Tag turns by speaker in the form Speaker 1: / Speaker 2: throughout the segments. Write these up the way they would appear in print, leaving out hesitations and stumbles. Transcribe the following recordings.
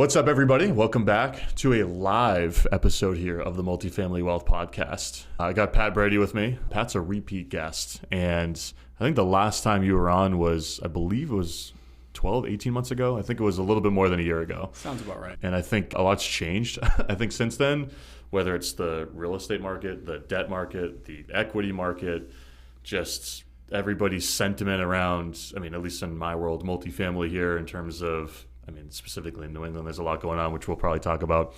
Speaker 1: What's up, everybody? Welcome back to a live episode here of the Multifamily Wealth Podcast. I got Pat Brady with me. Pat's a repeat guest, and I think the last time you were on was, I believe it was 12, 18 months ago. I think it was a little bit more than a year ago.
Speaker 2: Sounds about right.
Speaker 1: And I think a lot's changed, I think, since then, whether it's the real estate market, the debt market, the equity market, just everybody's sentiment around, at least in my world, multifamily here in terms of, specifically in New England, there's a lot going on, which we'll probably talk about.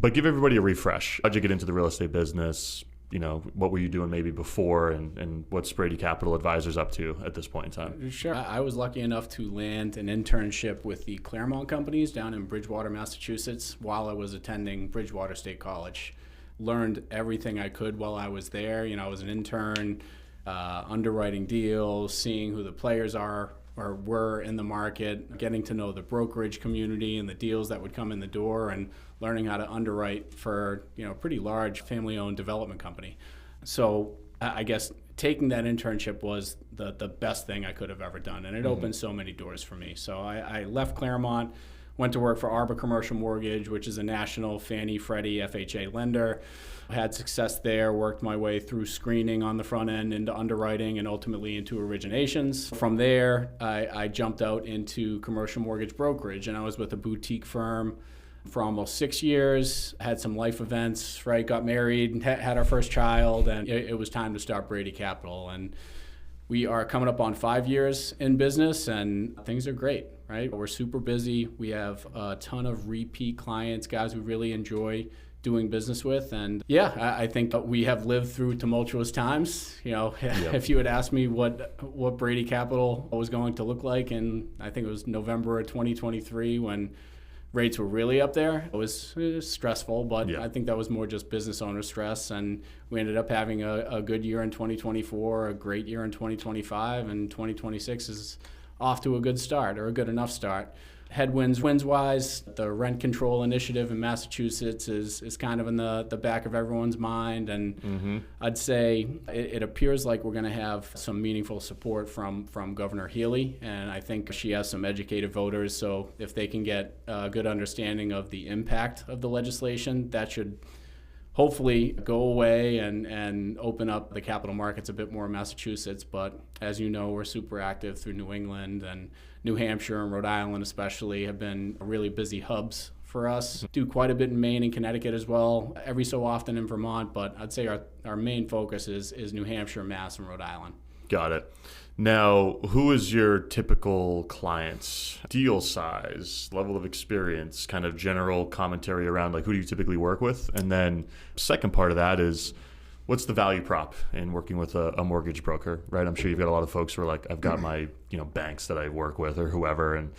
Speaker 1: But give everybody a refresh. How'd you get into the real estate business? What were you doing maybe before, and what's Brady Capital Advisors up to at this point in time?
Speaker 2: Sure. I was lucky enough to land an internship with the Claremont Companies down in Bridgewater, Massachusetts, while I was attending Bridgewater State College. Learned everything I could while I was there. I was an intern, underwriting deals, seeing who the players are or were in the market, getting to know the brokerage community and the deals that would come in the door, and learning how to underwrite for a pretty large family-owned development company. So I guess taking that internship was the best thing I could have ever done, and it opened so many doors for me. So I left Claremont, went to work for Arbor Commercial Mortgage, which is a national Fannie, Freddie, FHA lender. Had success there, worked my way through screening on the front end into underwriting and ultimately into originations. From there, I jumped out into commercial mortgage brokerage, and I was with a boutique firm for almost 6 years. Had some life events, right? Got married, had our first child, and it was time to start Brady Capital. And we are coming up on 5 years in business, and things are great, right? We're super busy. We have a ton of repeat clients, guys we really enjoy doing business with. And I think we have lived through tumultuous times. If you had asked me what Brady Capital was going to look like, and I think it was November of 2023 when rates were really up there, it was stressful, but I think that was more just business owner stress. And we ended up having a good year in 2024, a great year in 2025, and 2026 is off to a good start, or a good enough start. Headwinds, wins-wise, the rent control initiative in Massachusetts is kind of in the back of everyone's mind. And I'd say it appears like we're going to have some meaningful support from Governor Healy. And I think she has some educated voters. So if they can get a good understanding of the impact of the legislation, that should hopefully go away and open up the capital markets a bit more in Massachusetts. But as you know, we're super active through New England, and New Hampshire and Rhode Island especially have been really busy hubs for us. Do quite a bit in Maine and Connecticut as well, every so often in Vermont, but I'd say our main focus is New Hampshire, Mass, and Rhode Island.
Speaker 1: Got it. Now, who is your typical client? Deal size, level of experience, kind of general commentary around who do you typically work with? And then second part of that is, what's the value prop in working with a mortgage broker, right? I'm sure you've got a lot of folks who are like, I've got my banks that I work with or whoever, and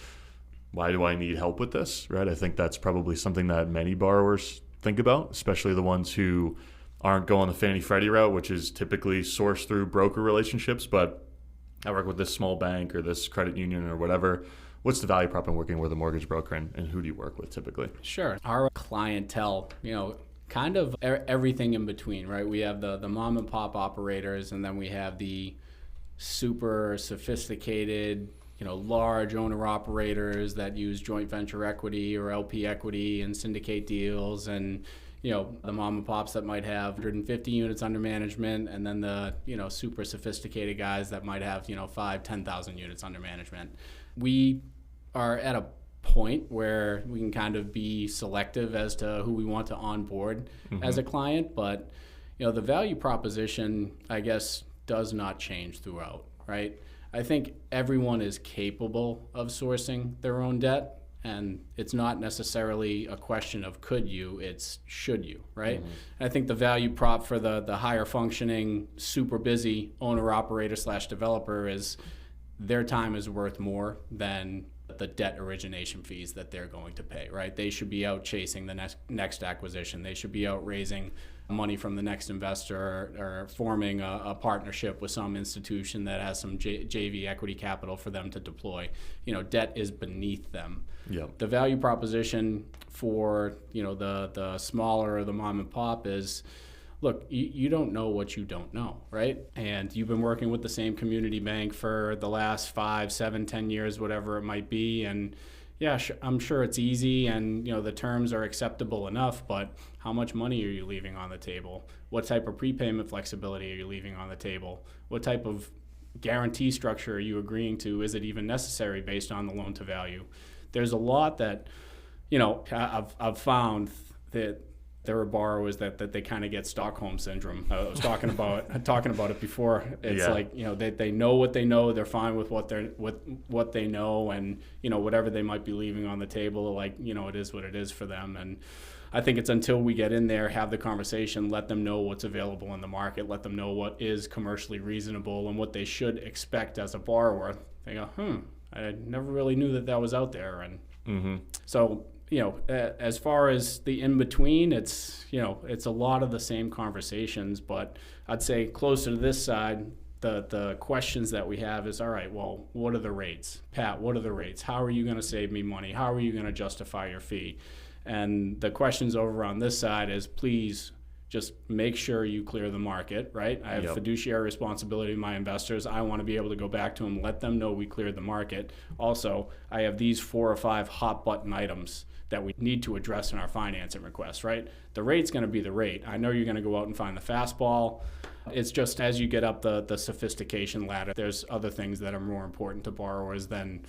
Speaker 1: why do I need help with this, right? I think that's probably something that many borrowers think about, especially the ones who aren't going the Fannie Freddie route, which is typically sourced through broker relationships, but I work with this small bank or this credit union or whatever. What's the value prop in working with a mortgage broker, and who do you work with typically?
Speaker 2: Sure. Our clientele, kind of everything in between, right? We have the mom and pop operators, and then we have the super sophisticated, large owner operators that use joint venture equity or LP equity and syndicate deals, and the mom and pops that might have 150 units under management, and then the super sophisticated guys that might have 5,000-10,000 units under management. We are at a point where we can kind of be selective as to who we want to onboard as a client, but the value proposition, I guess, does not change throughout, right? I think everyone is capable of sourcing their own debt, and it's not necessarily a question of could you, it's should you, right? I think the value prop for the higher functioning, super busy owner-operator/developer is their time is worth more than the debt origination fees that they're going to pay, right? They should be out chasing the next acquisition. They should be out raising money from the next investor, or forming a partnership with some institution that has some JV equity capital for them to deploy. Debt is beneath them.
Speaker 1: Yep.
Speaker 2: The value proposition for the smaller or the mom and pop is, look, you don't know what you don't know, right? And you've been working with the same community bank for the last 5, 7, 10 years, whatever it might be, and yeah, I'm sure it's easy and, the terms are acceptable enough, but how much money are you leaving on the table? What type of prepayment flexibility are you leaving on the table? What type of guarantee structure are you agreeing to? Is it even necessary based on the loan to value? There's a lot that, I've found that there are borrowers that they kind of get Stockholm syndrome. I was talking about it before. It's like, they know what they know. They're fine with what they know, and whatever they might be leaving on the table, like, it is what it is for them. And I think it's until we get in there, have the conversation, let them know what's available in the market, let them know what is commercially reasonable and what they should expect as a borrower. They go, I never really knew that was out there. And so, as far as the in-between, it's a lot of the same conversations, but I'd say closer to this side, the questions that we have is, all right, well, what are the rates? Pat, what are the rates? How are you going to save me money? How are you going to justify your fee? And the questions over on this side is, please just make sure you clear the market, right? I have fiduciary responsibility to my investors. I want to be able to go back to them, let them know we cleared the market. Also, I have these 4 or 5 hot button items that we need to address in our financing request, right? The rate's going to be the rate. I know you're going to go out and find the fastball. It's just as you get up the sophistication ladder, there's other things that are more important to borrowers than,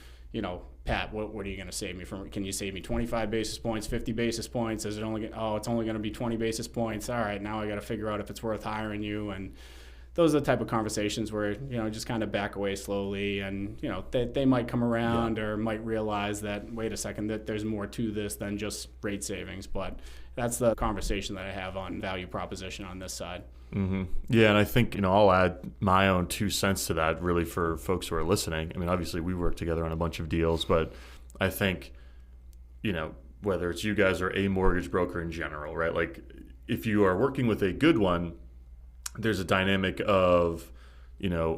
Speaker 2: Pat, what are you going to save me from? Can you save me 25 basis points, 50 basis points? Is it only, it's only going to be 20 basis points. All right, now I got to figure out if it's worth hiring you. And those are the type of conversations where, just kind of back away slowly, and, they might come around or might realize that, wait a second, that there's more to this than just rate savings. But that's the conversation that I have on value proposition on this side.
Speaker 1: Yeah, and I think, I'll add my own 2 cents to that, really, for folks who are listening. I mean, obviously we work together on a bunch of deals, but I think, whether it's you guys or a mortgage broker in general, right? Like, if you are working with a good one, there's a dynamic of,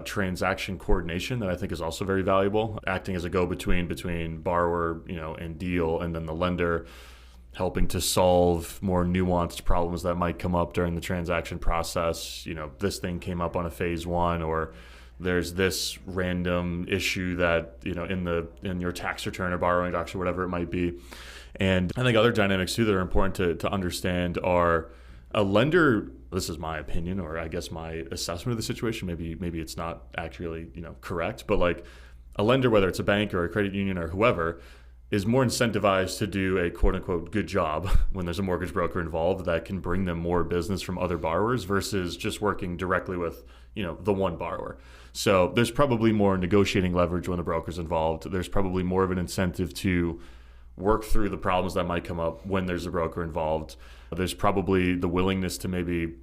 Speaker 1: transaction coordination that I think is also very valuable, acting as a go-between between borrower, and deal, and then the lender, helping to solve more nuanced problems that might come up during the transaction process. This thing came up on a phase 1, or there's this random issue that, in your tax return or borrowing docs or whatever it might be. And I think other dynamics too that are important to understand are a lender. This is my opinion, or I guess my assessment of the situation. Maybe it's not actually, correct, but like a lender, whether it's a bank or a credit union or whoever, is more incentivized to do a quote-unquote good job when there's a mortgage broker involved that can bring them more business from other borrowers versus just working directly with, the one borrower. So there's probably more negotiating leverage when the broker's involved. There's probably more of an incentive to work through the problems that might come up when there's a broker involved. There's probably the willingness to maybe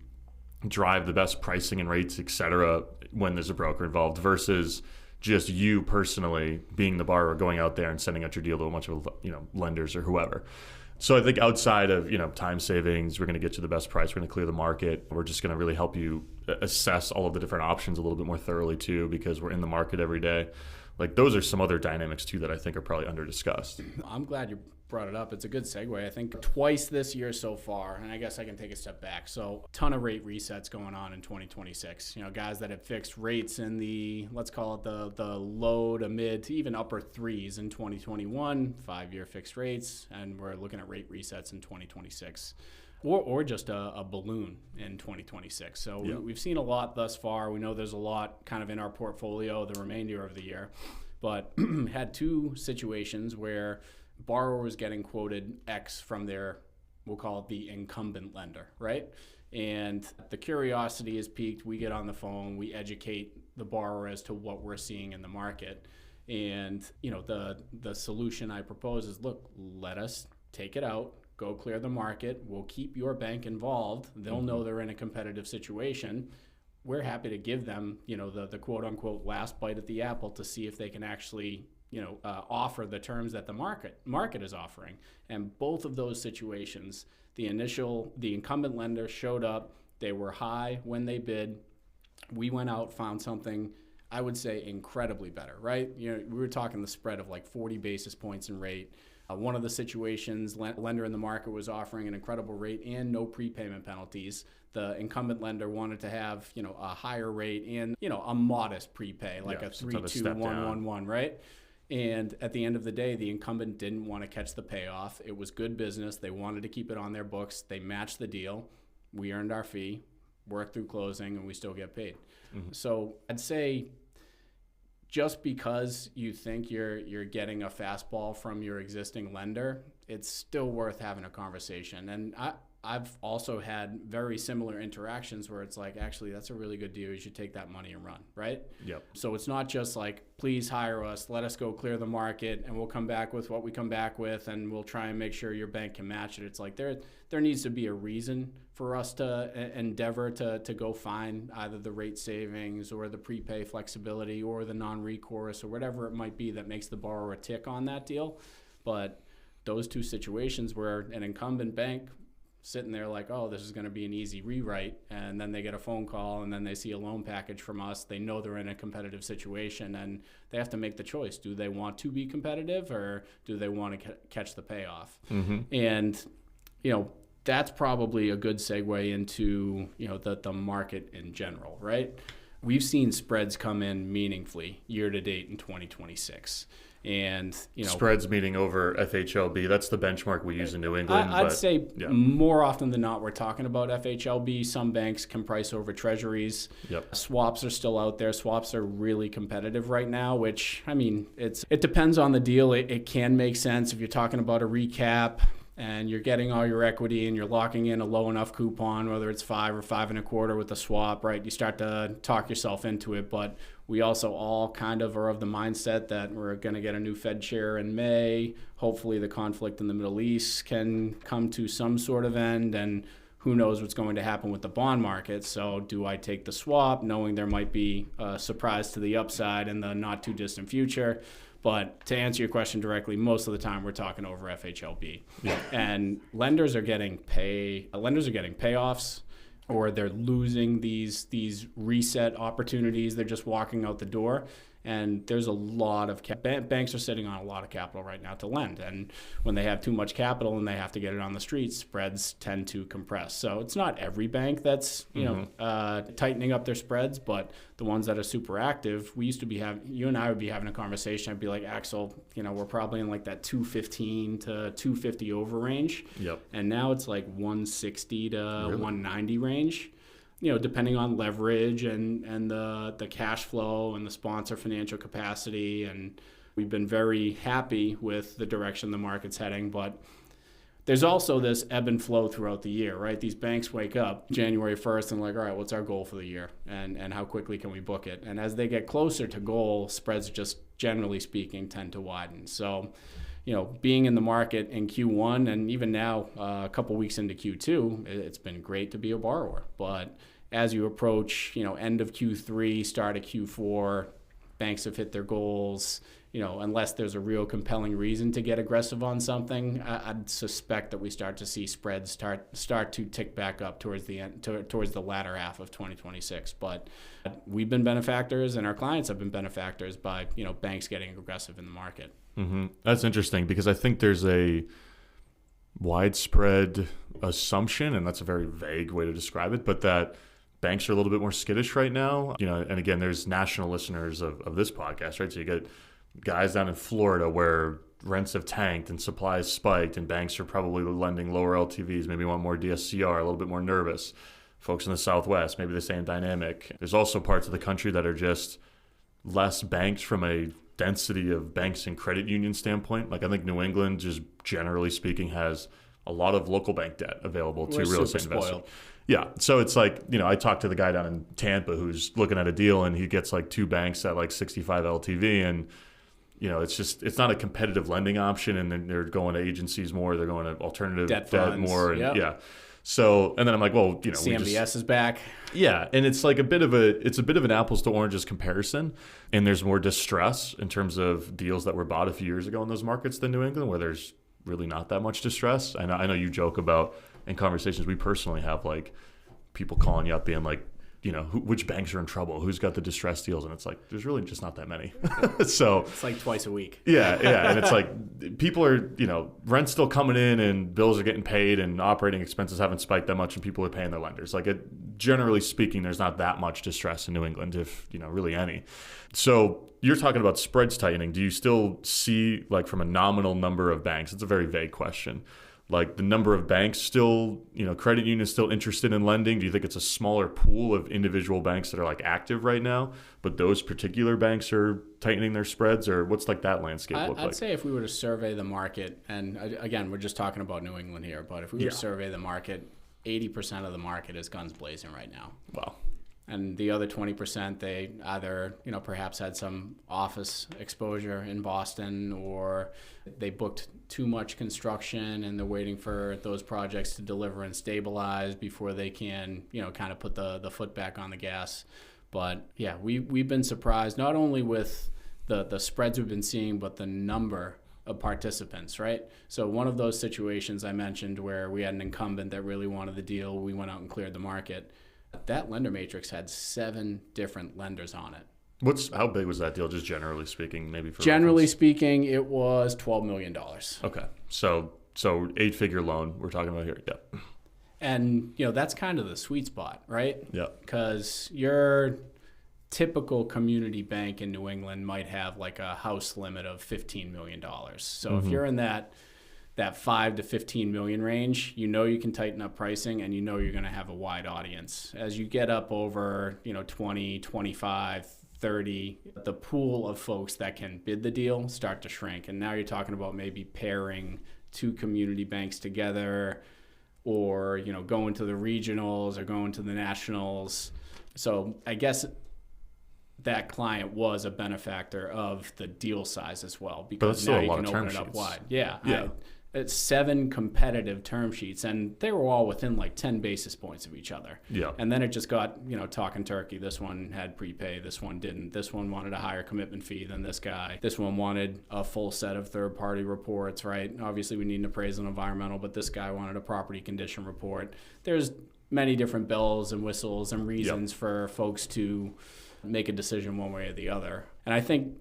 Speaker 1: drive the best pricing and rates, et cetera, when there's a broker involved versus just you personally being the borrower going out there and sending out your deal to a bunch of lenders or whoever. So I think outside of time savings, we're going to get you the best price. We're going to clear the market. We're just going to really help you assess all of the different options a little bit more thoroughly too, because we're in the market every day. Like, those are some other dynamics too that I think are probably under discussed.
Speaker 2: I'm glad you brought it up. It's a good segue. I think twice this year so far, and I guess I can take a step back. So, a ton of rate resets going on in 2026. Guys that have fixed rates in the, let's call it the low to mid to even upper 3s in 2021, 5-year fixed rates, and we're looking at rate resets in 2026. Or just a balloon in 2026. So we've seen a lot thus far. We know there's a lot kind of in our portfolio the remainder of the year, but had 2 situations where borrower was getting quoted X from their, we'll call it the incumbent lender, right? And the curiosity is piqued. We get on the phone, we educate the borrower as to what we're seeing in the market. And the solution I propose is, look, let us take it out. Go clear the market. We'll keep your bank involved. They'll know they're in a competitive situation. We're happy to give them, the quote unquote last bite at the apple to see if they can actually, offer the terms that the market is offering. And both of those situations, the incumbent lender showed up. They were high when they bid. We went out, found something, I would say, incredibly better, right? We were talking the spread of like 40 basis points in rate. One of the situations, lender in the market was offering an incredible rate and no prepayment penalties. The incumbent lender wanted to have, a higher rate and, a modest prepay, like a 3-2-1-1-1, right? And at the end of the day, the incumbent didn't want to catch the payoff. It was good business. They wanted to keep it on their books. They matched the deal. We earned our fee, worked through closing, and we still get paid. So I'd say just because you think you're getting a fastball from your existing lender, it's still worth having a conversation. And I've also had very similar interactions where it's like, actually, that's a really good deal. You should take that money and run, right?
Speaker 1: Yep.
Speaker 2: So it's not just like, please hire us, let us go clear the market, and we'll come back with what we come back with, and we'll try and make sure your bank can match it. It's like there needs to be a reason for us to endeavor to go find either the rate savings or the prepay flexibility or the non-recourse or whatever it might be that makes the borrower tick on that deal. But those two situations where an incumbent bank sitting there like, oh, this is going to be an easy rewrite, and then they get a phone call and then they see a loan package from us, they know they're in a competitive situation and they have to make the choice. Do they want to be competitive or do they want to catch the payoff? And, that's probably a good segue into, the market in general, right? We've seen spreads come in meaningfully year to date in 2026. And
Speaker 1: spreads meaning over FHLB. That's the benchmark we use in New England.
Speaker 2: I'd say more often than not, we're talking about FHLB. Some banks can price over treasuries.
Speaker 1: Yep.
Speaker 2: Swaps are still out there. Swaps are really competitive right now, which, it depends on the deal. It can make sense if you're talking about a recap and you're getting all your equity and you're locking in a low enough coupon, whether it's 5 or 5.25 with a swap, right? You start to talk yourself into it. But we also all kind of are of the mindset that we're going to get a new Fed chair in May. Hopefully the conflict in the Middle East can come to some sort of end, and who knows what's going to happen with the bond market. So do I take the swap knowing there might be a surprise to the upside in the not too distant future? But to answer your question directly, most of the time we're talking over FHLB. Yeah. And lenders are getting payoffs, or they're losing these reset opportunities. They're just walking out the door. And there's a lot of banks are sitting on a lot of capital right now to lend. And when they have too much capital and they have to get it on the streets, spreads tend to compress. So it's not every bank that's tightening up their spreads, but the ones that are super active, we used to be you and I would be having a conversation. I'd be like, Axel, we're probably in like that 215 to 250 over range.
Speaker 1: Yep.
Speaker 2: And now it's like 160 to 190 range. Depending on leverage and the cash flow and the sponsor financial capacity. And we've been very happy with the direction the market's heading. But there's also this ebb and flow throughout the year, right? These banks wake up January 1st and like, all right, what's our goal for the year? And how quickly can we book it? And as they get closer to goal, spreads just generally speaking tend to widen. So, being in the market in Q1 and even now a couple weeks into Q2, it's been great to be a borrower. But as you approach, end of Q3, start of Q4, banks have hit their goals. Unless there's a real compelling reason to get aggressive on something, I'd suspect that we start to see spreads start to tick back up towards the end, towards the latter half of 2026. But we've been benefactors, and our clients have been benefactors by banks getting aggressive in the market.
Speaker 1: Mm-hmm. That's interesting because I think there's a widespread assumption, and that's a very vague way to describe it, but that banks are a little bit more skittish right now. And again, there's national listeners of this podcast, right? So you get guys down in Florida where rents have tanked and supplies spiked and banks are probably lending lower LTVs, maybe want more DSCR, a little bit more nervous. Folks in the Southwest, maybe the same dynamic. There's also parts of the country that are just less banked from a density of banks and credit union standpoint. Like I think New England, just generally speaking, has a lot of local bank debt available to real estate investors. Yeah. So it's like, I talked to the guy down in Tampa who's looking at a deal and he gets like two banks at like 65 LTV and it's not a competitive lending option, and then they're going to agencies more, they're going to alternative debt more. And yeah. So, and then I'm like, well,
Speaker 2: CMBS is back.
Speaker 1: Yeah. And it's like a bit of an apples to oranges comparison. And there's more distress in terms of deals that were bought a few years ago in those markets than New England, where there's really not that much distress. I know you joke about in conversations we personally have, like people calling you up being like, which banks are in trouble, who's got the distressed deals, and it's like there's really just not that many. So
Speaker 2: it's like twice a week.
Speaker 1: Yeah, and it's like people are, rent's still coming in and bills are getting paid and operating expenses haven't spiked that much and people are paying their lenders. Like generally speaking, there's not that much distress in New England, if really any. So you're talking about spreads tightening. Do you still see, like, from a nominal number of banks? It's a very vague question. Like, the number of banks still, credit unions still interested in lending? Do you think it's a smaller pool of individual banks that are, like, active right now, but those particular banks are tightening their spreads? Or what's, like, that landscape look like?
Speaker 2: I'd say if we were to survey the market, and again, we're just talking about New England here, but if we were to survey the market, 80% of the market is guns blazing right now.
Speaker 1: Wow.
Speaker 2: And the other 20%, they either, perhaps had some office exposure in Boston, or they booked too much construction and they're waiting for those projects to deliver and stabilize before they can, kind of put the foot back on the gas. But yeah, we've been surprised not only with the spreads we've been seeing, but the number of participants, right? So one of those situations I mentioned where we had an incumbent that really wanted the deal, we went out and cleared the market. That lender matrix had 7 different lenders on it.
Speaker 1: How big was that deal, just generally speaking, maybe for
Speaker 2: Generally
Speaker 1: reference?
Speaker 2: speaking, it was $12 million.
Speaker 1: Okay. So 8-figure loan we're talking about here. Yeah.
Speaker 2: And, that's kind of the sweet spot, right?
Speaker 1: Yeah. Because
Speaker 2: your typical community bank in New England might have like a house limit of $15 million. So if you're in that 5 to 15 million range, you can tighten up pricing and you're going to have a wide audience. As you get up over, 20, 25, 30, the pool of folks that can bid the deal start to shrink. And now you're talking about maybe pairing 2 community banks together, or, going to the regionals or going to the nationals. So I guess that client was a benefactor of the deal size as well, because now you can open it up wide. Yeah. It's 7 competitive term sheets, and they were all within like 10 basis points of each other.
Speaker 1: Yeah.
Speaker 2: And then it just got, talking turkey. This one had prepay. This one didn't. This one wanted a higher commitment fee than this guy. This one wanted a full set of third-party reports, right? Obviously, we need an appraisal and environmental, but this guy wanted a property condition report. There's many different bells and whistles and reasons for folks to make a decision one way or the other. And I think,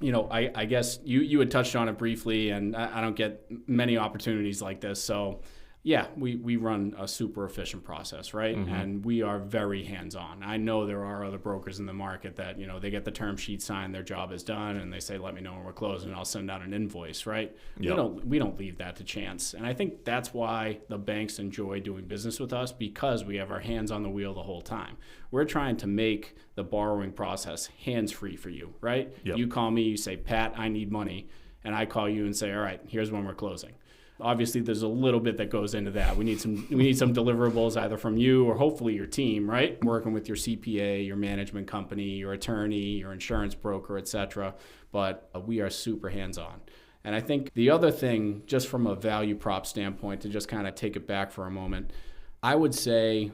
Speaker 2: I guess you had touched on it briefly, and I don't get many opportunities like this. So, yeah, we run a super efficient process, right? Mm-hmm. And we are very hands-on. I know there are other brokers in the market that, they get the term sheet signed, their job is done, and they say, let me know when we're closing, and I'll send out an invoice, right? Yep. We don't leave that to chance. And I think that's why the banks enjoy doing business with us, because we have our hands on the wheel the whole time. We're trying to make the borrowing process hands-free for you, right? Yep. You call me, you say, Pat, I need money, and I call you and say, all right, here's when we're closing. Obviously, there's a little bit that goes into that. We need some deliverables either from you or hopefully your team, right? Working with your CPA, your management company, your attorney, your insurance broker, etc. But we are super hands-on. And I think the other thing, just from a value prop standpoint, to just kind of take it back for a moment, I would say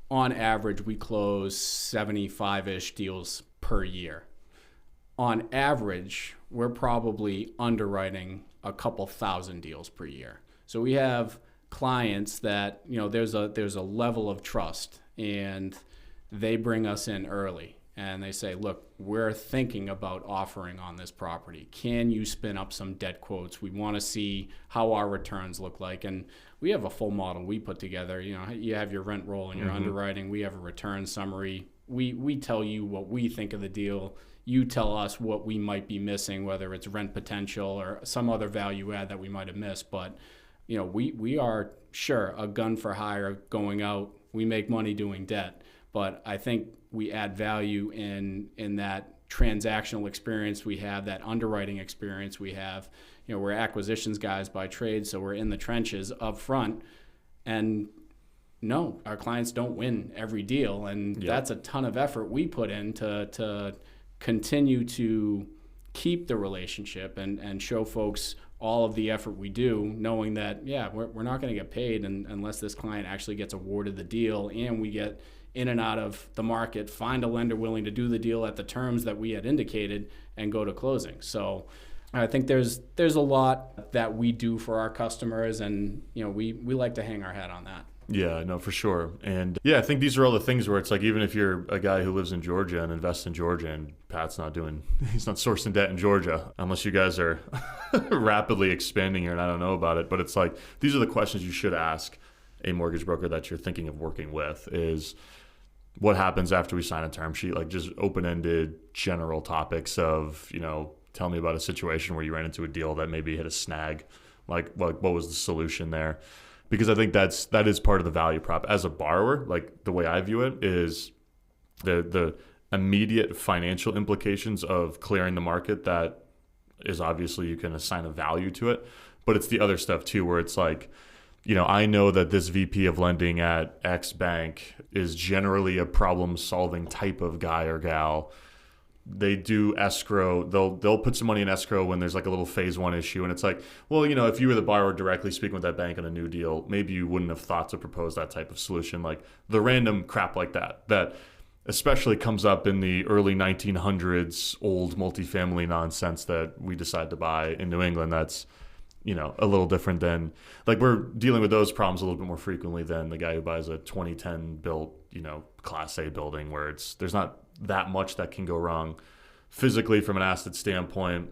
Speaker 2: on average we close 75-ish deals per year. On average, we're probably underwriting a couple thousand deals per year. So we have clients that, there's a level of trust, and they bring us in early and they say, look, we're thinking about offering on this property. Can you spin up some debt quotes? We want to see how our returns look like. And we have a full model we put together. You have your rent roll and your underwriting. We have a return summary. We tell you what we think of the deal. You tell us what we might be missing, whether it's rent potential or some other value add that we might have missed. But, we are, sure, a gun for hire going out. We make money doing debt. But I think we add value in that transactional experience we have, that underwriting experience we have. We're acquisitions guys by trade, so we're in the trenches up front. And no, our clients don't win every deal. And that's a ton of effort we put in to continue to keep the relationship and show folks all of the effort we do, knowing that, we're not going to get paid unless this client actually gets awarded the deal and we get in and out of the market, find a lender willing to do the deal at the terms that we had indicated, and go to closing. So I think there's a lot that we do for our customers, and we like to hang our hat on that.
Speaker 1: Yeah, no, for sure. And yeah, I think these are all the things where it's like, even if you're a guy who lives in Georgia and invests in Georgia, and Pat's not doing, he's not sourcing debt in Georgia, unless you guys are rapidly expanding here and I don't know about it. But it's like, these are the questions you should ask a mortgage broker that you're thinking of working with is, what happens after we sign a term sheet? Like, just open-ended general topics of, tell me about a situation where you ran into a deal that maybe hit a snag. Like what was the solution there? Because I think that is part of the value prop as a borrower. Like, the way I view it is the immediate financial implications of clearing the market. That is, obviously you can assign a value to it, but it's the other stuff too, where it's like, I know that this VP of lending at X bank is generally a problem-solving type of guy or gal. They do escrow. They'll put some money in escrow when there's like a little phase one issue. And it's like, well, if you were the borrower directly speaking with that bank on a new deal, maybe you wouldn't have thought to propose that type of solution. Like the random crap like that especially comes up in the early 1900s, old multifamily nonsense that we decide to buy in New England. That's, a little different than, like, we're dealing with those problems a little bit more frequently than the guy who buys a 2010 built, Class A building where there's not that much that can go wrong physically from an asset standpoint,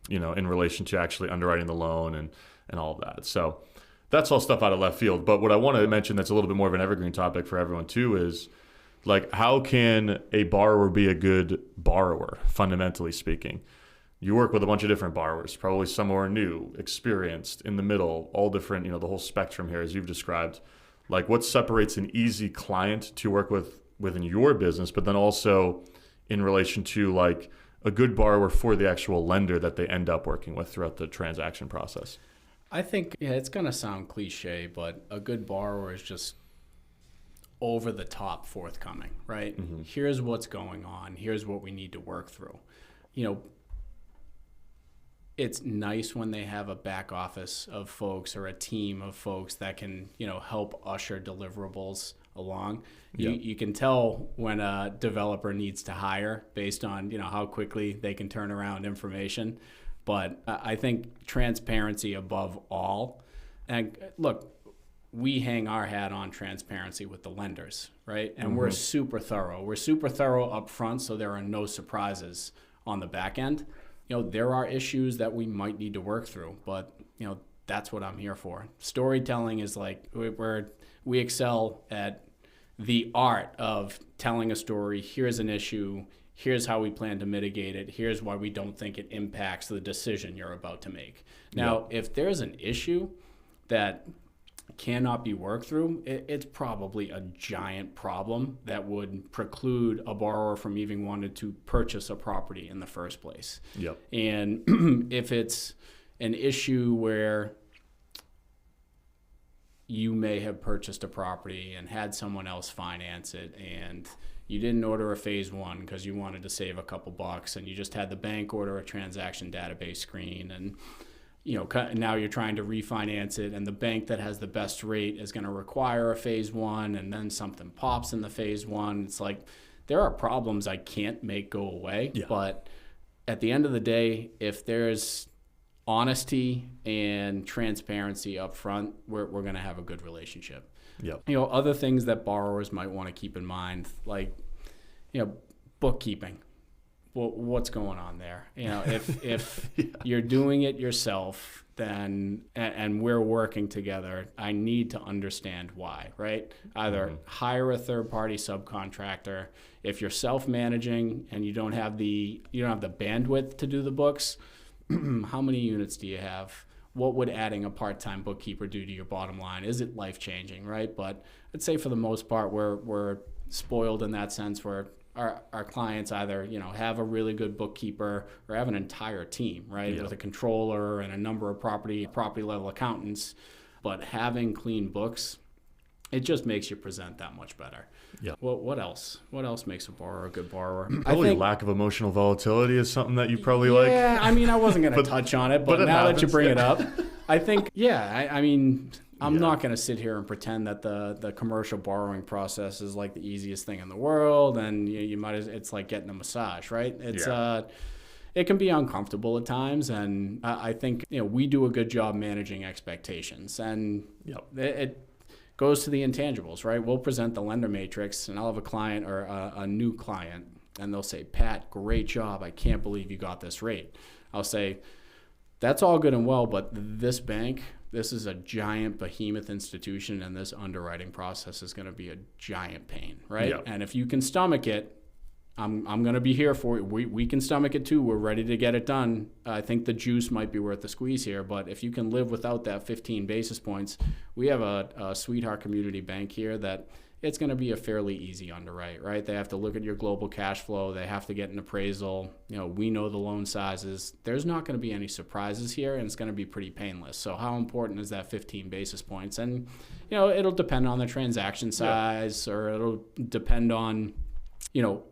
Speaker 1: in relation to actually underwriting the loan and all of that. So that's all stuff out of left field. But what I want to mention that's a little bit more of an evergreen topic for everyone too is, like, how can a borrower be a good borrower, fundamentally speaking? You work with a bunch of different borrowers, probably some who are new, experienced, in the middle, all different, the whole spectrum here as you've described. Like, what separates an easy client to work with within your business, but then also in relation to, like, a good borrower for the actual lender that they end up working with throughout the transaction process?
Speaker 2: I think, it's going to sound cliche, but a good borrower is just over the top forthcoming, right? Mm-hmm. Here's what's going on. Here's what we need to work through. It's nice when they have a back office of folks or a team of folks that can, help usher deliverables along. Yep. You can tell when a developer needs to hire based on, how quickly they can turn around information. But I think transparency above all. And look, we hang our hat on transparency with the lenders, right? And mm-hmm. We're super thorough. We're super thorough up front, so there are no surprises on the back end. There are issues that we might need to work through, but, that's what I'm here for. Storytelling is like we excel at the art of telling a story. Here's an issue. Here's how we plan to mitigate it. Here's why we don't think it impacts the decision you're about to make. Now, If there's an issue that cannot be worked through, it's probably a giant problem that would preclude a borrower from even wanting to purchase a property in the first place.
Speaker 1: Yep.
Speaker 2: And if it's an issue where you may have purchased a property and had someone else finance it, and you didn't order a phase one because you wanted to save a couple bucks, and you just had the bank order a transaction database screen, and now you're trying to refinance it, and the bank that has the best rate is going to require a phase one, and then something pops in the phase one. It's like, there are problems I can't make go away. Yeah. But at the end of the day, if there's honesty and transparency up front, we're going to have a good relationship.
Speaker 1: Yep.
Speaker 2: Other things that borrowers might want to keep in mind, like, bookkeeping. What's going on there? If yeah. You're doing it yourself, then, and we're working together, I need to understand why, right? Either mm-hmm. hire a third-party subcontractor. If you're self-managing and you don't have the bandwidth to do the books, how many units do you have? What would adding a part-time bookkeeper do to your bottom line? Is it life-changing, right? But I'd say for the most part, we're spoiled in that sense where our clients either, have a really good bookkeeper or have an entire team, right? Yeah. With a controller and a number of property level accountants. But having clean books, it just makes you present that much better. Yeah. Well, what else? What else makes a borrower a good borrower?
Speaker 1: Probably lack of emotional volatility is something that you probably like.
Speaker 2: Yeah, I wasn't going to touch on it, but now that you bring it up, I think, I'm not going to sit here and pretend that the commercial borrowing process is like the easiest thing in the world, and it's like getting a massage, right? It can be uncomfortable at times, and I think we do a good job managing expectations, and goes to the intangibles, right? We'll present the lender matrix, and I'll have a client or a new client, and they'll say, Pat, great job. I can't believe you got this rate. I'll say, that's all good and well, but this bank, this is a giant behemoth institution, and this underwriting process is going to be a giant pain, right?
Speaker 1: Yeah.
Speaker 2: And if you can stomach it, I'm going to be here for it. We can stomach it too. We're ready to get it done. I think the juice might be worth the squeeze here, but if you can live without that 15 basis points, we have a sweetheart community bank here that it's going to be a fairly easy underwrite, right? They have to look at your global cash flow. They have to get an appraisal. We know the loan sizes. There's not going to be any surprises here, and it's going to be pretty painless. So how important is that 15 basis points? And, it'll depend on the transaction size, or it'll depend on,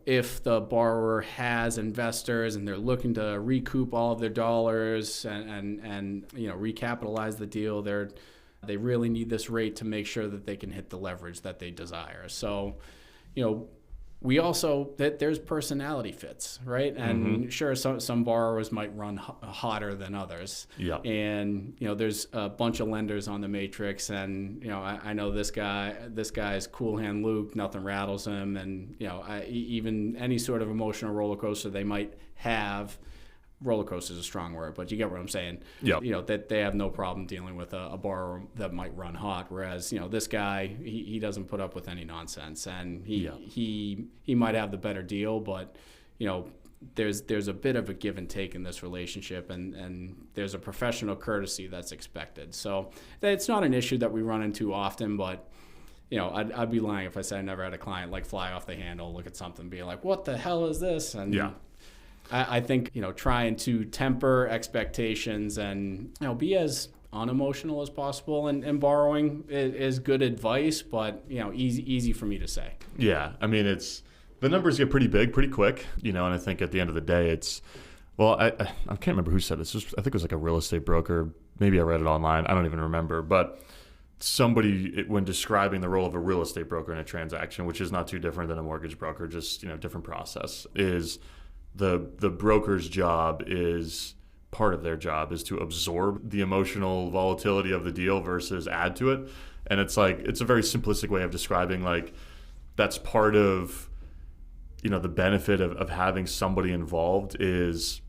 Speaker 2: if the borrower has investors and they're looking to recoup all of their dollars and recapitalize the deal. They really need this rate to make sure that they can hit the leverage that they desire. So, we also, that there's personality fits, right? And sure, some borrowers might run hotter than others.
Speaker 1: Yeah.
Speaker 2: And, there's a bunch of lenders on the matrix, and, I know this guy's cool hand Luke, nothing rattles him. And, even any sort of emotional roller coaster they might have, roller coaster is a strong word, but you get what I'm saying.
Speaker 1: Yeah.
Speaker 2: That they have no problem dealing with a borrower that might run hot, whereas this guy, he doesn't put up with any nonsense, and he might have the better deal, but there's a bit of a give and take in this relationship, and there's a professional courtesy that's expected. So it's not an issue that we run into often, but I'd be lying if I said I never had a client like fly off the handle, look at something, be like, what the hell is this? And I think, trying to temper expectations and, be as unemotional as possible, and borrowing is good advice, but, easy for me to say.
Speaker 1: Yeah. I mean, the numbers get pretty big pretty quick, and I think at the end of the day, I can't remember who said this. I think it was like a real estate broker. Maybe I read it online. I don't even remember. But somebody, when describing the role of a real estate broker in a transaction, which is not too different than a mortgage broker, just, different process, is the broker's job is, part of their job is to absorb the emotional volatility of the deal versus add to it. And it's a very simplistic way of describing, that's part of, the benefit of having somebody involved is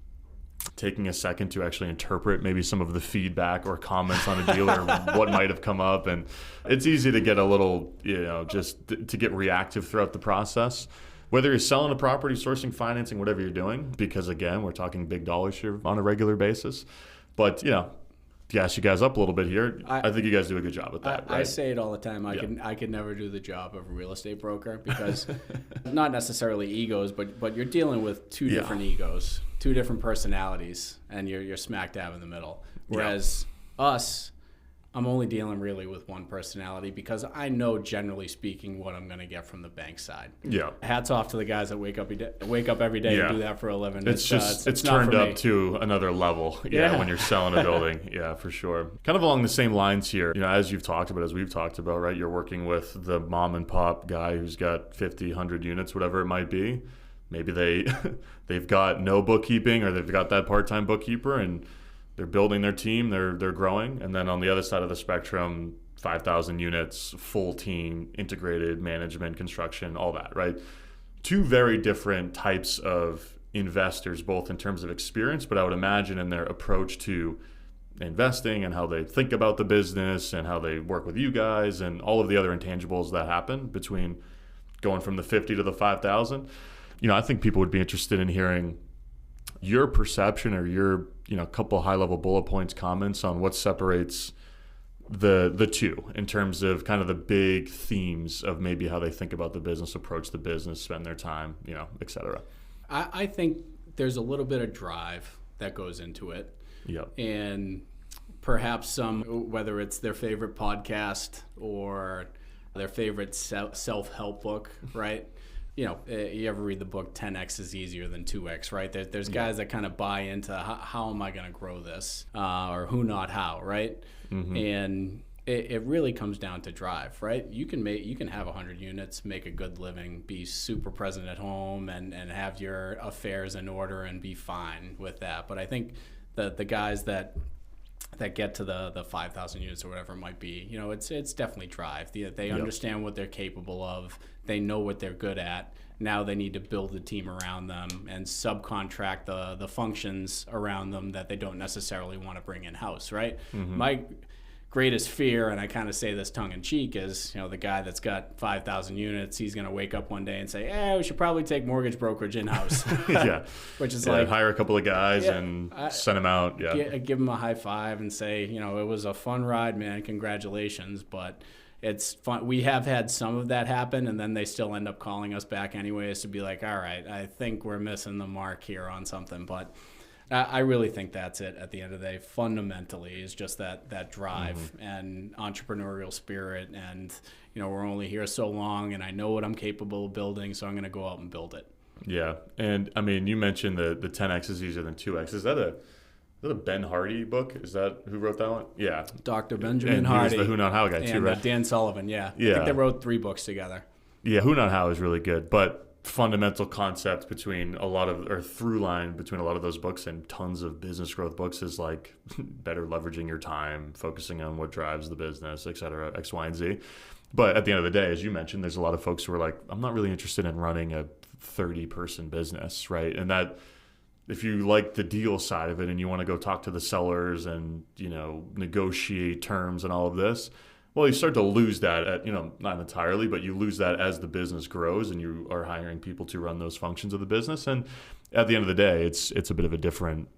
Speaker 1: taking a second to actually interpret maybe some of the feedback or comments on a deal or what might have come up. And it's easy to get a little, just to get reactive throughout the process. Whether you're selling a property, sourcing, financing, whatever you're doing, because again, we're talking big dollars here on a regular basis. But, to gas you guys up a little bit here, I think you guys do a good job with that, right?
Speaker 2: I say it all the time. I could never do the job of a real estate broker because not necessarily egos, but you're dealing with two different egos, two different personalities, and you're smack dab in the middle. Whereas us, I'm only dealing really with one personality because I know, generally speaking, what I'm going to get from the bank side. Yeah. Hats off to the guys that wake up every day and do that for a living.
Speaker 1: It's turned up to another level. When you're selling a building. Yeah, for sure. Kind of along the same lines here, as you've talked about, as we've talked about, right? You're working with the mom and pop guy who's got 50, 100 units, whatever it might be. Maybe they've got no bookkeeping, or they've got that part-time bookkeeper, and they're building their team, they're growing. And then on the other side of the spectrum, 5,000 units, full team, integrated management, construction, all that, right? Two very different types of investors, both in terms of experience, but I would imagine in their approach to investing and how they think about the business and how they work with you guys and all of the other intangibles that happen between going from the 50 to the 5,000. I think people would be interested in hearing your perception or your couple high-level bullet points, comments on what separates the two in terms of kind of the big themes of maybe how they think about the business, approach the business, spend their time, et cetera.
Speaker 2: I think there's a little bit of drive that goes into it.
Speaker 1: Yep. And
Speaker 2: perhaps some, whether it's their favorite podcast or their favorite self-help book, right? You ever read the book 10X is easier than 2X, right? There's guys that kind of buy into how am I going to grow this or who, not how, right? Mm-hmm. And it really comes down to drive, right? You can have 100 units, make a good living, be super present at home, and have your affairs in order and be fine with that. But I think the guys that that get to the 5,000 units or whatever it might be. You know, it's definitely drive. They understand what they're capable of. They know what they're good at. Now they need to build the team around them and subcontract the functions around them that they don't necessarily want to bring in-house, right? My greatest fear, and I kind of say this tongue-in-cheek, is, you know, the guy that's got 5,000 units, he's going to wake up one day and say, we should probably take mortgage brokerage in-house.
Speaker 1: Yeah.
Speaker 2: Which is
Speaker 1: hire a couple of guys and send them out. Yeah.
Speaker 2: Give them a high five and say, you know, it was a fun ride, man. Congratulations. But it's fun. We have had some of that happen, and then they still end up calling us back anyways to be like, all right, I think we're missing the mark here on something. But I really think that's it at the end of the day. Fundamentally is just that drive and entrepreneurial spirit. And, you know, we're only here so long, and I know what I'm capable of building, so I'm going to go out and build it.
Speaker 1: Yeah. And, I mean, you mentioned the 10X is easier than 2X. Is that a Ben Hardy book? Is that who wrote that one? Yeah.
Speaker 2: Dr. Benjamin
Speaker 1: and
Speaker 2: Hardy.
Speaker 1: He was the Who Not How guy too,
Speaker 2: and
Speaker 1: right?
Speaker 2: Dan Sullivan, yeah.
Speaker 1: Yeah.
Speaker 2: I think they wrote 3 books together.
Speaker 1: Yeah, Who Not How is really good. But fundamental concept through line between a lot of those books and tons of business growth books is like better leveraging your time, focusing on what drives the business, et cetera, X, Y, and Z. But at the end of the day, as you mentioned, there's a lot of folks who are like, I'm not really interested in running a 30-person business, right? And that, if you like the deal side of it and you want to go talk to the sellers and, you know, negotiate terms and all of this, well, you start to lose that at, you know, not entirely, but you lose that as the business grows and you are hiring people to run those functions of the business. And at the end of the day, it's a bit of a different,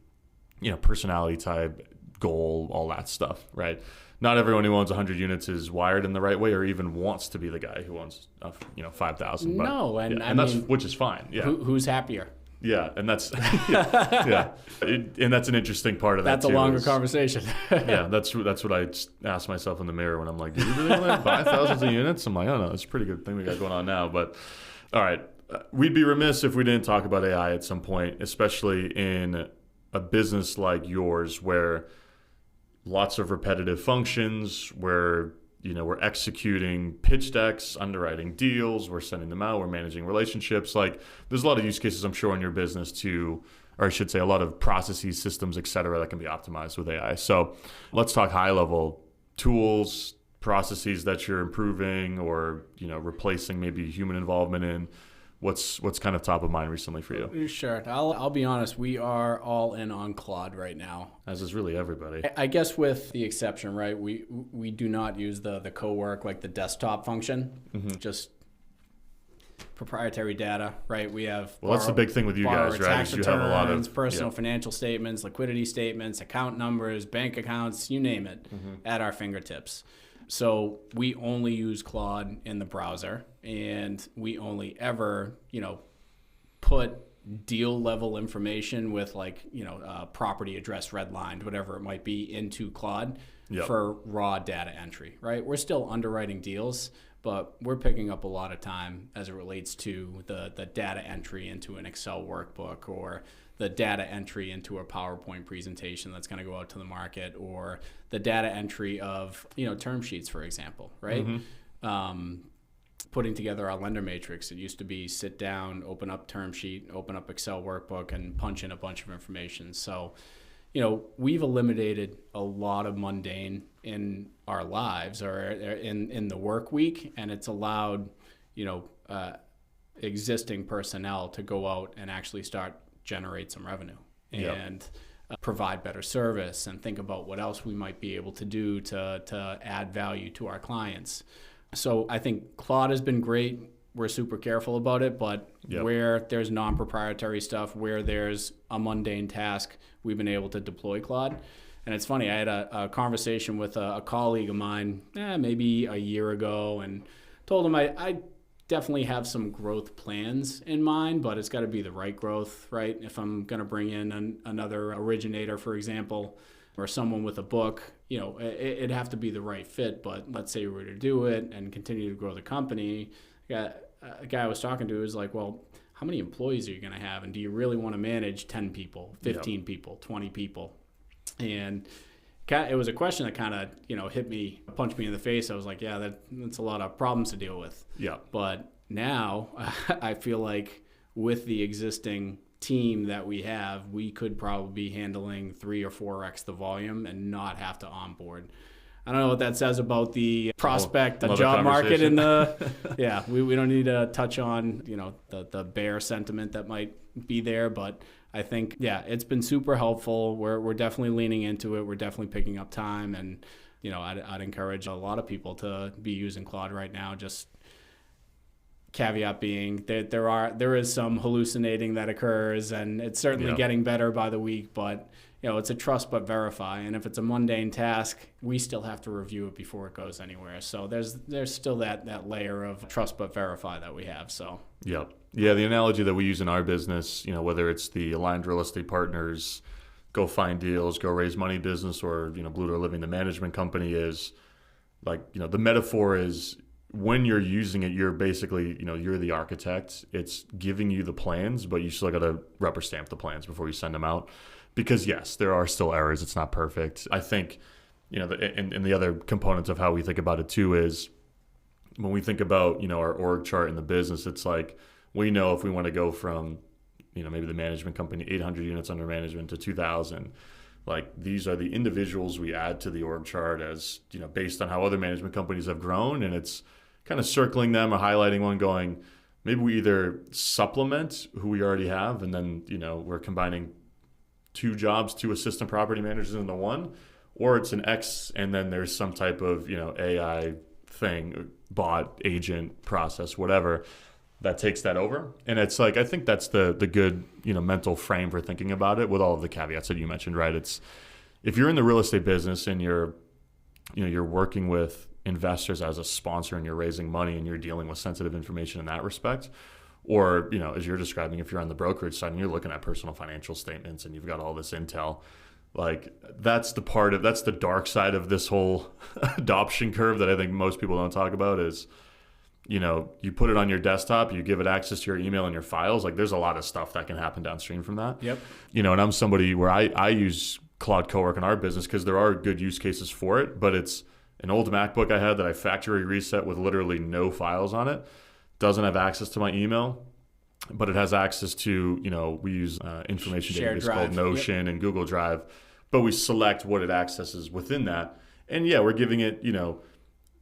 Speaker 1: you know, personality type, goal, all that stuff, right? Not everyone who owns 100 units is wired in the right way or even wants to be the guy who owns, 5,000.
Speaker 2: No, and
Speaker 1: yeah, and that's which is fine. Yeah.
Speaker 2: Who's happier?
Speaker 1: Yeah, and that's and that's an interesting part of that.
Speaker 2: That's a longer conversation.
Speaker 1: Yeah, that's what I ask myself in the mirror when I'm like, do you really want to buy thousands of units? I'm like, oh no, it's a pretty good thing we got going on now. But all right, we'd be remiss if we didn't talk about AI at some point, especially in a business like yours where lots of repetitive functions, where we're executing pitch decks, underwriting deals, we're sending them out, we're managing relationships. Like, there's a lot of use cases, I'm sure, in your business or I should say a lot of processes, systems, et cetera, that can be optimized with AI. So let's talk high level tools, processes that you're improving or, replacing maybe human involvement in. What's kind of top of mind recently for you?
Speaker 2: Sure. I'll be honest. We are all in on Claude right now.
Speaker 1: As is really everybody.
Speaker 2: I guess with the exception, right? We do not use the co-work, like the desktop function. Mm-hmm. Just proprietary data, right? We have
Speaker 1: that's the big thing with you guys, right?
Speaker 2: Tax returns,
Speaker 1: you have a lot of
Speaker 2: personal financial statements, liquidity statements, account numbers, bank accounts, you name it, at our fingertips. So we only use Claude in the browser, and we only ever, put deal level information with property address redlined, whatever it might be, into Claude for raw data entry, right? We're still underwriting deals, but we're picking up a lot of time as it relates to the data entry into an Excel workbook or the data entry into a PowerPoint presentation that's going to go out to the market, or the data entry of term sheets, for example, right? Mm-hmm. Putting together our lender matrix. It used to be sit down, open up term sheet, open up Excel workbook, and punch in a bunch of information. So, we've eliminated a lot of mundane in our lives or in the work week, and it's allowed existing personnel to go out and actually start generate some revenue and provide better service and think about what else we might be able to do to add value to our clients. So I think Claude has been great. We're super careful about it, but where there's non-proprietary stuff, where there's a mundane task, we've been able to deploy Claude. And it's funny, I had a conversation with a colleague of mine maybe a year ago and told him I definitely have some growth plans in mind, but it's got to be the right growth, right? If I'm going to bring in another originator, for example, or someone with a book, it'd have to be the right fit. But let's say we were to do it and continue to grow the company. A guy I was talking to was like, well, how many employees are you going to have? And do you really want to manage 10 people, 15 people, 20 people? And it was a question that kind of, punched me in the face. I was like, yeah, that's a lot of problems to deal with.
Speaker 1: Yeah.
Speaker 2: But now I feel like with the existing team that we have, we could probably be handling 3 or 4x the volume and not have to onboard. I don't know what that says about the prospect, the job market, and we don't need to touch on, the bear sentiment that might be there, but I think, it's been super helpful. We're definitely leaning into it. We're definitely picking up time, and, I'd encourage a lot of people to be using Claude right now. Just caveat being that there is some hallucinating that occurs, and it's certainly getting better by the week, but it's a trust but verify, and if it's a mundane task, we still have to review it before it goes anywhere. So there's still that layer of trust but verify that we have. So
Speaker 1: yeah, the analogy that we use in our business, whether it's the aligned real estate partners, go find deals, go raise money business, or Blue Door Living, the management company, is like, the metaphor is, when you're using it, you're basically, you're the architect. It's giving you the plans, but you still got to rubber stamp the plans before you send them out. Because yes, there are still errors. It's not perfect. I think, and the other components of how we think about it too is, when we think about, our org chart in the business, it's like, we know if we want to go from, maybe the management company, 800 units under management to 2,000, like, these are the individuals we add to the org chart as, based on how other management companies have grown. And it's kind of circling them or highlighting one, going, maybe we either supplement who we already have, and then, we're combining 2 jobs, 2 assistant property managers into one, or it's an X and then there's some type of, AI thing, bot, agent, process, whatever, that takes that over. And it's like, I think that's the good, mental frame for thinking about it, with all of the caveats that you mentioned, right? It's, if you're in the real estate business and you're working with investors as a sponsor and you're raising money and you're dealing with sensitive information in that respect, or, as you're describing, if you're on the brokerage side and you're looking at personal financial statements and you've got all this intel, like, that's the dark side of this whole adoption curve that I think most people don't talk about is, you put it on your desktop, you give it access to your email and your files. Like, there's a lot of stuff that can happen downstream from that.
Speaker 2: Yep.
Speaker 1: And I'm somebody where I use Claude Cowork in our business because there are good use cases for it, but it's an old MacBook I had that I factory reset with literally no files on it. Doesn't have access to my email, but it has access to, we use information
Speaker 2: Shared
Speaker 1: database
Speaker 2: drive.
Speaker 1: called Notion and Google Drive, but we select what it accesses within that. And we're giving it,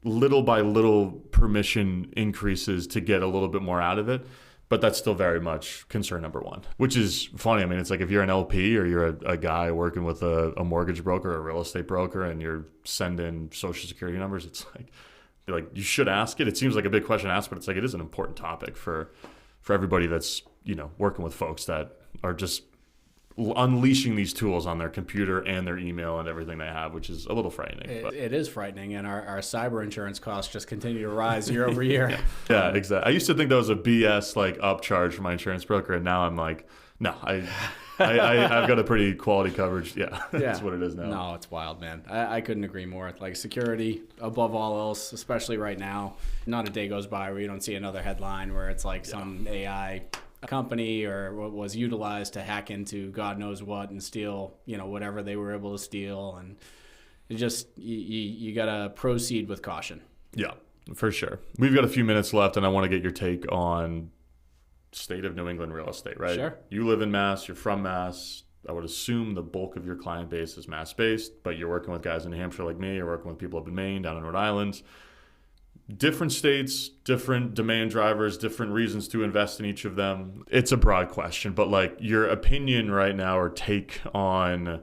Speaker 1: little by little permission increases to get a little bit more out of it. But that's still very much concern number one, which is funny. I mean, it's like, if you're an LP or you're a guy working with a mortgage broker or a real estate broker and you're sending social security numbers, it's like you should ask it. It seems like a big question to ask, but it's like, it is an important topic for everybody that's, working with folks that are just unleashing these tools on their computer and their email and everything they have, which is a little frightening.
Speaker 2: It is frightening, and our cyber insurance costs just continue to rise year over year.
Speaker 1: Yeah, exactly. I used to think that was a BS upcharge for my insurance broker, and now I'm like, no, I've got a pretty quality coverage. Yeah, that's what it is now.
Speaker 2: No, it's wild, man. I couldn't agree more. Like, security above all else, especially right now. Not a day goes by where you don't see another headline where it's like some AI company or what was utilized to hack into God knows what and steal, whatever they were able to steal. And it just, you got to proceed with caution.
Speaker 1: Yeah, for sure. We've got a few minutes left, and I want to get your take on state of New England real estate, right?
Speaker 2: Sure.
Speaker 1: You live in Mass, you're from Mass. I would assume the bulk of your client base is Mass-based, but you're working with guys in New Hampshire like me, you're working with people up in Maine, down in Rhode Island. Different states, different demand drivers, different reasons to invest in each of them. It's a broad question, but your opinion right now or take on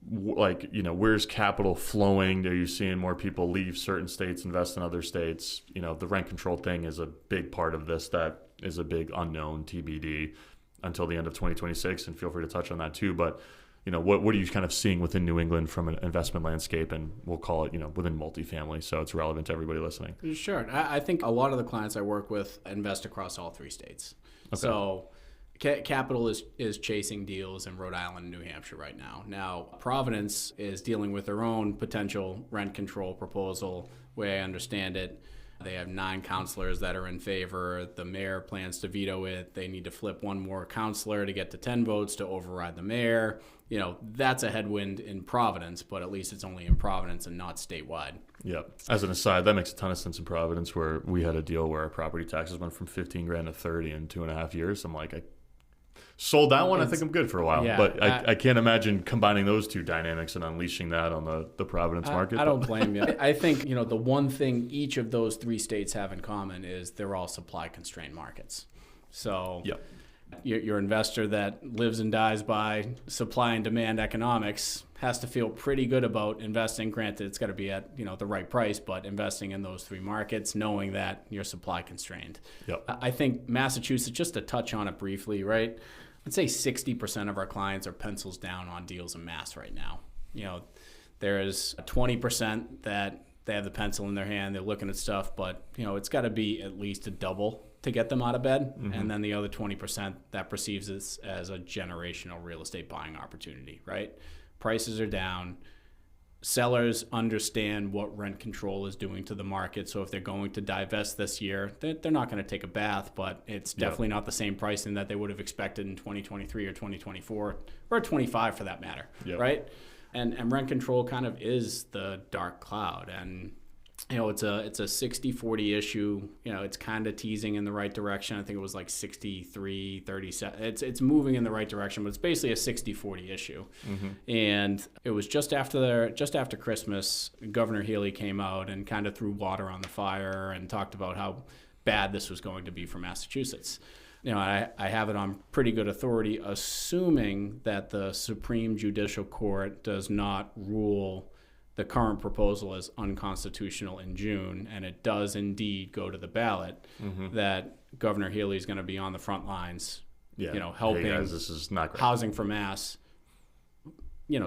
Speaker 1: where's capital flowing? Are you seeing more people leave certain states, invest in other states? The rent control thing is a big part of this. That is a big unknown TBD until the end of 2026, and feel free to touch on that too. But what are you kind of seeing within New England from an investment landscape, and we'll call it, within multifamily, so it's relevant to everybody listening?
Speaker 2: Sure. I think a lot of the clients I work with invest across all 3 states. Okay. So capital is chasing deals in Rhode Island and New Hampshire right now. Now, Providence is dealing with their own potential rent control proposal, way I understand it. They have 9 counselors that are in favor. The mayor plans to veto it. They need to flip 1 more counselor to get to 10 votes to override the mayor. That's a headwind in Providence, but at least it's only in Providence and not statewide.
Speaker 1: Yeah. As an aside, that makes a ton of sense in Providence, where we had a deal where our property taxes went from $15,000 to $30,000 in 2.5 years. I'm like, Sold that one. I think I'm good for a while,
Speaker 2: Yeah,
Speaker 1: but I can't imagine combining those two dynamics and unleashing that on the Providence market.
Speaker 2: I don't blame you. I think, the one thing each of those three states have in common is they're all supply constrained markets. So
Speaker 1: Yep.
Speaker 2: your investor that lives and dies by supply and demand economics has to feel pretty good about investing. Granted, it's got to be at the right price, but investing in those three markets, knowing that you're supply constrained.
Speaker 1: Yep.
Speaker 2: I think Massachusetts, just to touch on it briefly, right? I'd say 60% of our clients are pencils down on deals in Mass right now. There is 20% that they have the pencil in their hand, they're looking at stuff, but it's got to be at least a double to get them out of bed. Mm-hmm. And then the other 20% that perceives this as a generational real estate buying opportunity, right? Prices are down. Sellers understand what rent control is doing to the market. So if they're going to divest this year, they're not going to take a bath, but it's definitely not the same pricing that they would have expected in 2023 or 2024 or 25 for that matter, right? And rent control kind of is the dark cloud. And it's a 60-40 issue. It's kind of teasing in the right direction. I think it was like 63-37. It's moving in the right direction, but it's basically a 60-40 issue. Mm-hmm. And it was just after Christmas, Governor Healy came out and kind of threw water on the fire and talked about how bad this was going to be for Massachusetts. I have it on pretty good authority, assuming that the Supreme Judicial Court does not rule the current proposal is unconstitutional in June, and it does indeed go to the ballot, mm-hmm. that Governor Healy is going to be on the front lines, helping
Speaker 1: hey guys, this is not great.
Speaker 2: Housing for Mass,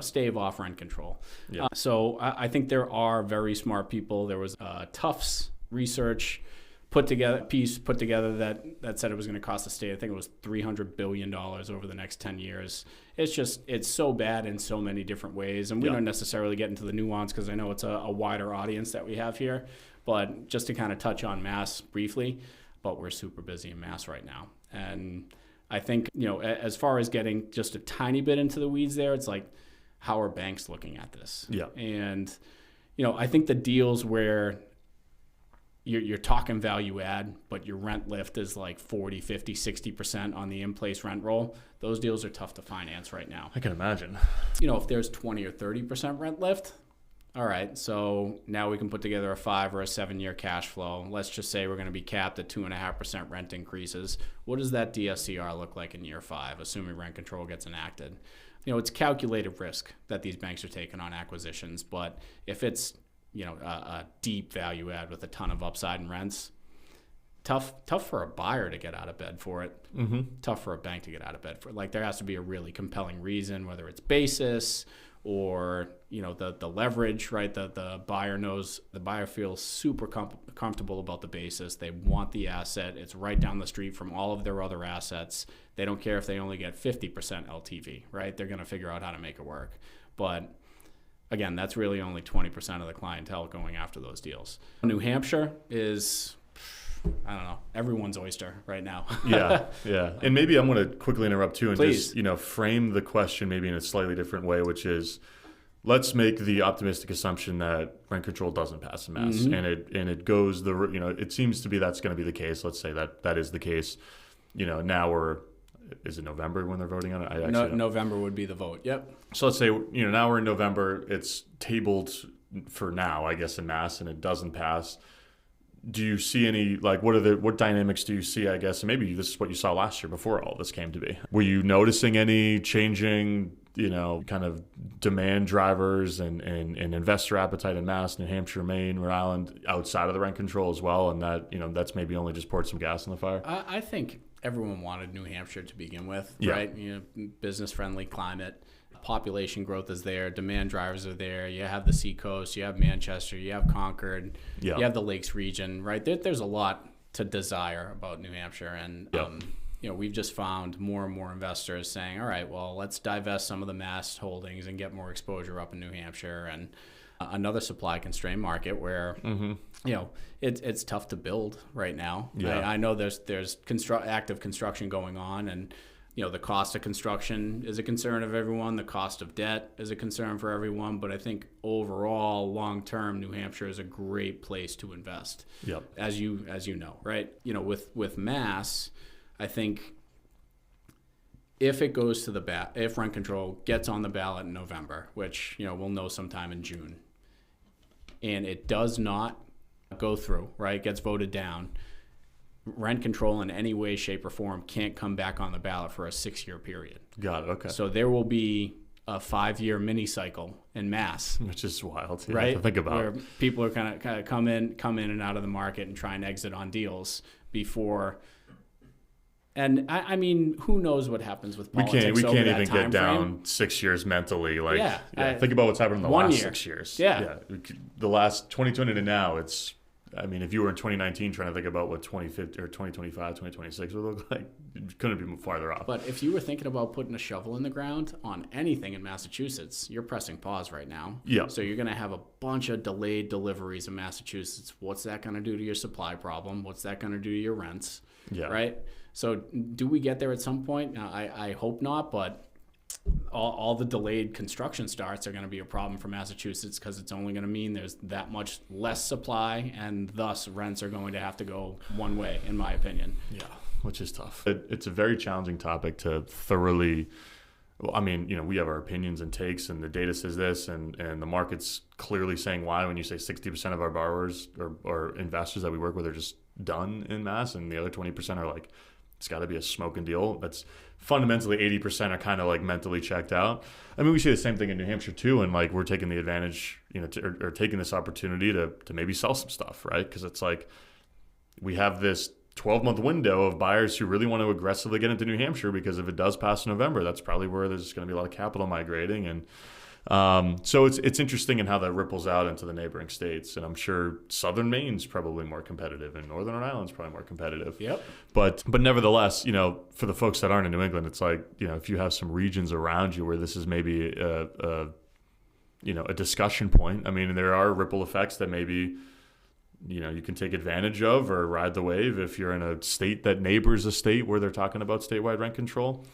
Speaker 2: stave off rent control. Yeah. So I think there are very smart people. There was Tufts research put together that said it was going to cost the state, I think it was $300 billion over the next 10 years. It's so bad in so many different ways. And we don't necessarily get into the nuance because I know it's a wider audience that we have here. But just to kind of touch on Mass briefly, but we're super busy in Mass right now. And I think, as far as getting just a tiny bit into the weeds there, it's like, how are banks looking at this?
Speaker 1: Yeah.
Speaker 2: And, I think the deals where you're talking value add, but your rent lift is like 40, 50, 60% on the in-place rent roll. Those deals are tough to finance right now.
Speaker 1: I can imagine.
Speaker 2: If there's 20 or 30% rent lift, all right, so now we can put together a 5 or a 7-year cash flow. Let's just say we're going to be capped at 2.5% rent increases. What does that DSCR look like in year 5, assuming rent control gets enacted? It's calculated risk that these banks are taking on acquisitions, but if it's a deep value add with a ton of upside in rents, tough for a buyer to get out of bed for it. Mm-hmm. Tough for a bank to get out of bed for it. Like, there has to be a really compelling reason, whether it's basis or the leverage, right? The buyer feels super comfortable about the basis. They want the asset. It's right down the street from all of their other assets. They don't care if they only get 50% LTV, right? They're going to figure out how to make it work. But again, that's really only 20% of the clientele going after those deals. New Hampshire is, I don't know, everyone's oyster right now.
Speaker 1: Yeah. And maybe I'm going to quickly interrupt too and
Speaker 2: Please.
Speaker 1: just, frame the question maybe in a slightly different way, which is, let's make the optimistic assumption that rent control doesn't pass in Mass, mm-hmm. and it goes it seems to be that's going to be the case. Let's say that is the case. Now is it November when they're voting on it?
Speaker 2: November would be the vote. Yep.
Speaker 1: So let's say, now we're in November, it's tabled for now, I guess, in Mass, and it doesn't pass. Do you see any, what dynamics do you see, I guess, and maybe this is what you saw last year before all this came to be. Were you noticing any changing, kind of demand drivers and investor appetite in Mass, New Hampshire, Maine, Rhode Island, outside of the rent control as well, and that, that's maybe only just poured some gas on the fire?
Speaker 2: I think everyone wanted New Hampshire to begin with, right? Business-friendly climate. Population growth is there. Demand drivers are there. You have the Seacoast. You have Manchester. You have Concord. You have the Lakes region, right? There's a lot to desire about New Hampshire. And, we've just found more and more investors saying, all right, well, let's divest some of the Mass holdings and get more exposure up in New Hampshire. And another supply-constrained market where, mm-hmm. It's tough to build right now. Yeah. I know there's active construction going on, and the cost of construction is a concern of everyone. The cost of debt is a concern for everyone. But I think overall, long-term, New Hampshire is a great place to invest.
Speaker 1: Yep.
Speaker 2: As you know, right? With Mass, I think if it goes to the ballot, if rent control gets on the ballot in November, which, we'll know sometime in June, and it does not go through, right, gets voted down, rent control in any way, shape, or form can't come back on the ballot for a 6-year period.
Speaker 1: Got it. Okay.
Speaker 2: So there will be a 5-year mini cycle in Mass,
Speaker 1: which is wild,
Speaker 2: right?
Speaker 1: To think about,
Speaker 2: where people are kind of come in and out of the market and try and exit on deals before. And I mean, who knows what happens with politics?
Speaker 1: We can't even
Speaker 2: down
Speaker 1: get down 6 years mentally. Like, think about what's happened in the
Speaker 2: 1
Speaker 1: last
Speaker 2: year.
Speaker 1: 6 years.
Speaker 2: Yeah.
Speaker 1: The last 2020 to now, I mean, if you were in 2019 trying to think about what 2050 or 2025, 2026 would look like, it couldn't be farther off.
Speaker 2: But if you were thinking about putting a shovel in the ground on anything in Massachusetts, you're pressing pause right now.
Speaker 1: Yeah.
Speaker 2: So you're going to have a bunch of delayed deliveries in Massachusetts. What's that going to do to your supply problem? What's that going to do to your rents?
Speaker 1: Yeah.
Speaker 2: Right? So do we get there at some point? I hope not, but all the delayed construction starts are going to be a problem for Massachusetts because it's only going to mean there's that much less supply, and thus rents are going to have to go one way, in my opinion.
Speaker 1: Yeah, which is tough. It's a very challenging topic to thoroughly. Well, I mean, we have our opinions and takes, and the data says this, and the market's clearly saying why. When you say 60% of our borrowers or investors that we work with are just done in Mass, and the other 20% are like, it's got to be a smoking deal. That's fundamentally 80% are kind of like mentally checked out. I mean, we see the same thing in New Hampshire too, and like we're taking the advantage, or taking this opportunity to maybe sell some stuff, right? Because it's like we have this 12-month window of buyers who really want to aggressively get into New Hampshire, because if it does pass in November, that's probably where there's going to be a lot of capital migrating. And so it's interesting in how that ripples out into the neighboring states. And I'm sure Southern Maine's probably more competitive, and Northern Rhode Island's probably more competitive.
Speaker 2: Yep.
Speaker 1: But nevertheless, for the folks that aren't in New England, it's like, if you have some regions around you where this is maybe a discussion point. I mean, there are ripple effects that maybe you can take advantage of or ride the wave if you're in a state that neighbors a state where they're talking about statewide rent control.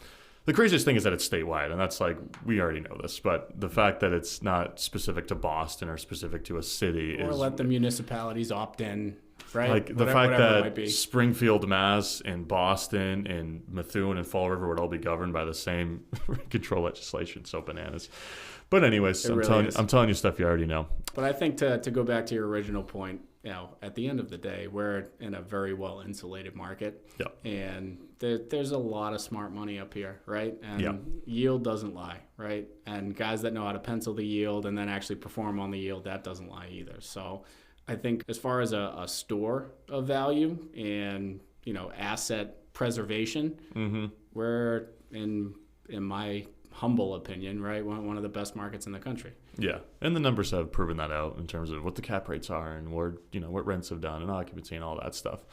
Speaker 1: The craziest thing is that it's statewide, and that's like, we already know this, but the fact that it's not specific to Boston or specific to a city
Speaker 2: or let the municipalities opt in, right?
Speaker 1: Like the fact that Springfield, Mass, and Boston, and Methuen, and Fall River would all be governed by the same rent control legislation. So bananas. But anyways, I'm telling you stuff you already know.
Speaker 2: But I think to go back to your original point, at the end of the day, we're in a very well insulated market.
Speaker 1: Yep.
Speaker 2: And there's a lot of smart money up here, right? And yield doesn't lie, right? And guys that know how to pencil the yield and then actually perform on the yield, that doesn't lie either. So I think as far as a store of value and, asset preservation, we're in my humble opinion, right, one of the best markets in the country.
Speaker 1: Yeah, and the numbers have proven that out in terms of what the cap rates are and where, what rents have done and occupancy and all that stuff.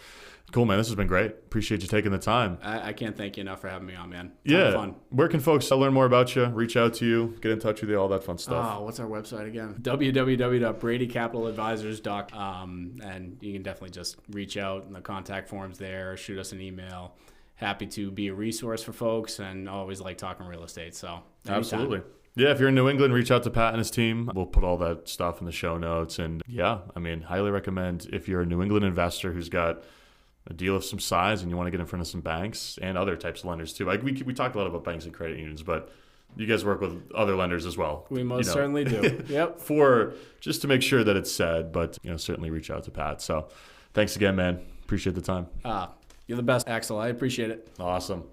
Speaker 1: Cool, man. This has been great. Appreciate you taking the time.
Speaker 2: I can't thank you enough for having me on, man.
Speaker 1: Fun. Where can folks learn more about you, reach out to you, get in touch with you, all that fun stuff?
Speaker 2: Oh, what's our website again? www.bradycapitaladvisors.com. And you can definitely just reach out in the contact forms there, shoot us an email. Happy to be a resource for folks, and always like talking real estate. So anytime.
Speaker 1: Absolutely. Yeah, if you're in New England, reach out to Pat and his team. We'll put all that stuff in the show notes. And highly recommend, if you're a New England investor who's got a deal of some size and you want to get in front of some banks and other types of lenders too. Like we talked a lot about banks and credit unions, but you guys work with other lenders as well.
Speaker 2: We most certainly do. Yep.
Speaker 1: For just to make sure that it's said, but certainly reach out to Pat. So thanks again, man. Appreciate the time.
Speaker 2: You're the best, Axel. I appreciate it.
Speaker 1: Awesome.